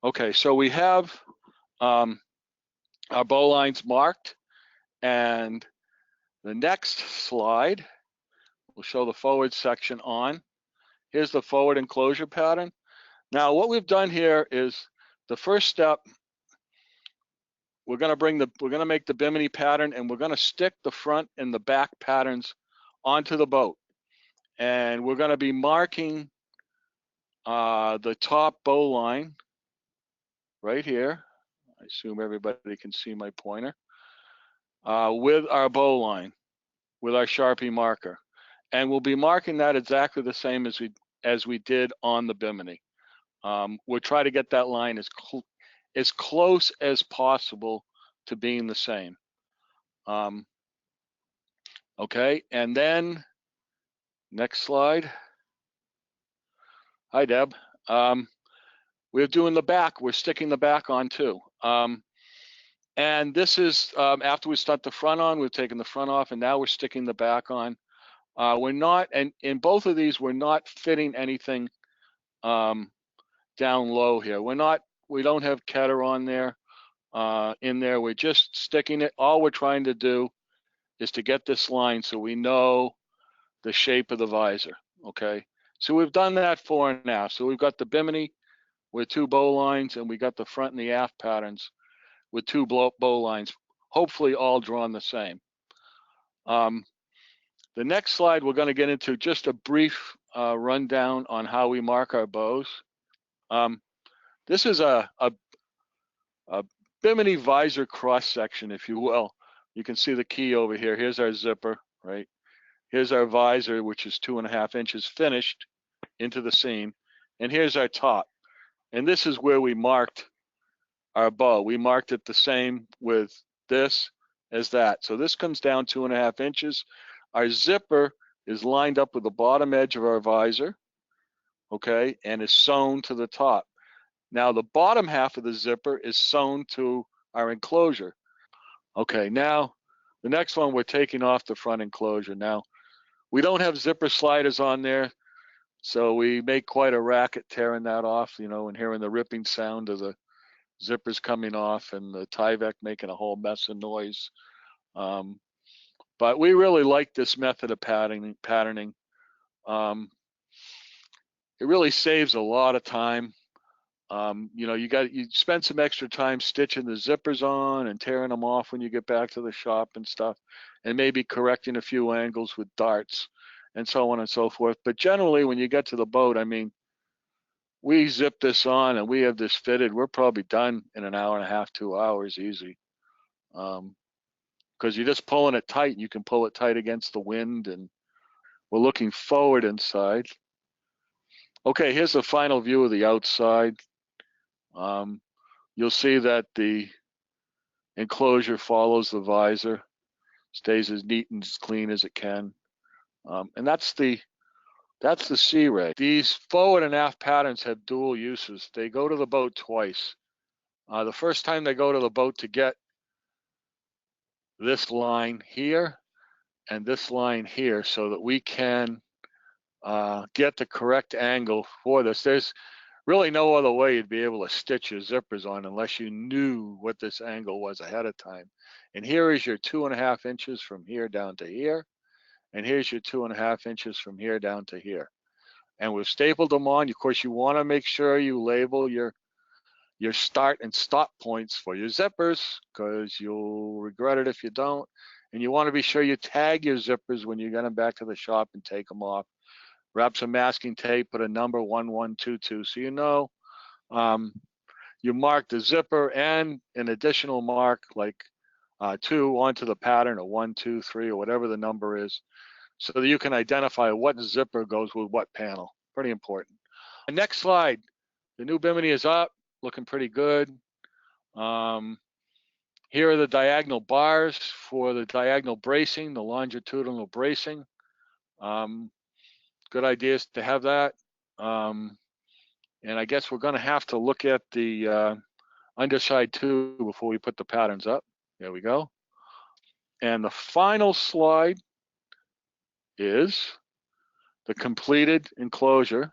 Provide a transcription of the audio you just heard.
Okay, so we have our bow lines marked, and the next slide will show the forward section on. Here's the forward enclosure pattern. Now what we've done here is the first step, we're going to make the Bimini pattern, and we're going to stick the front and the back patterns onto the boat. And we're going to be marking the top bow line right here. I assume everybody can see my pointer. With our bow line, with our Sharpie marker. And we'll be marking that exactly the same as we did on the Bimini. We'll try to get that line as close as possible to being the same. Okay, and then next slide. Hi, Deb. We're doing the back. We're sticking the back on too. And this is after we stuck the front on, we've taken the front off, and now we're sticking the back on. We're not, and in both of these, we're not fitting anything down low here. We don't have Ketter on there, in there. We're just sticking it. All we're trying to do is to get this line so we know the shape of the visor, okay? So we've done that fore and aft. So we've got the Bimini with 2 bow lines, and we got the front and the aft patterns with 2 bow lines, hopefully all drawn the same. The next slide, we're going to get into just a brief rundown on how we mark our bows. This is a Bimini visor cross section, if you will. You can see the key over here. Here's our zipper, right? Here's our visor, which is 2.5 inches finished into the seam. And here's our top. And this is where we marked our bow. We marked it the same with this as that. So this comes down 2.5 inches. Our zipper is lined up with the bottom edge of our visor, okay, and is sewn to the top. Now the bottom half of the zipper is sewn to our enclosure. Okay, now the next one, we're taking off the front enclosure. Now we don't have zipper sliders on there, so we make quite a racket tearing that off, you know, and hearing the ripping sound of the zippers coming off and the Tyvek making a whole mess of noise. But we really like this method of patterning. It really saves a lot of time. You know, you spend some extra time stitching the zippers on and tearing them off when you get back to the shop and stuff, and maybe correcting a few angles with darts and so on and so forth. But generally, when you get to the boat, I mean, we zip this on and we have this fitted. We're probably done in 1.5 hours, 2 hours easy. Because you're just pulling it tight, and you can pull it tight against the wind, and we're looking forward inside. Okay, here's the final view of the outside. You'll see that the enclosure follows the visor, stays as neat and as clean as it can. And that's the sea ray. These forward and aft patterns have dual uses. They go to the boat twice. The first time they go to the boat to get this line here and this line here so that we can get the correct angle for this. There's really no other way you'd be able to stitch your zippers on unless you knew what this angle was ahead of time. And here is your 2.5 inches from here down to here. And here's your 2.5 inches from here down to here. And we've stapled them on. Of course, you want to make sure you label your start and stop points for your zippers, because you'll regret it if you don't. And you want to be sure you tag your zippers when you get them back to the shop and take them off. Wrap some masking tape, put a number 1122, so you know you mark the zipper and an additional mark like 2 onto the pattern, or 1, 2, 3, or whatever the number is, so that you can identify what zipper goes with what panel. Pretty important. Next slide. The new Bimini is up, looking pretty good. Here are the diagonal bars for the diagonal bracing, the longitudinal bracing. Good ideas to have that. And I guess we're going to have to look at the underside too before we put the patterns up. There we go. And the final slide is the completed enclosure.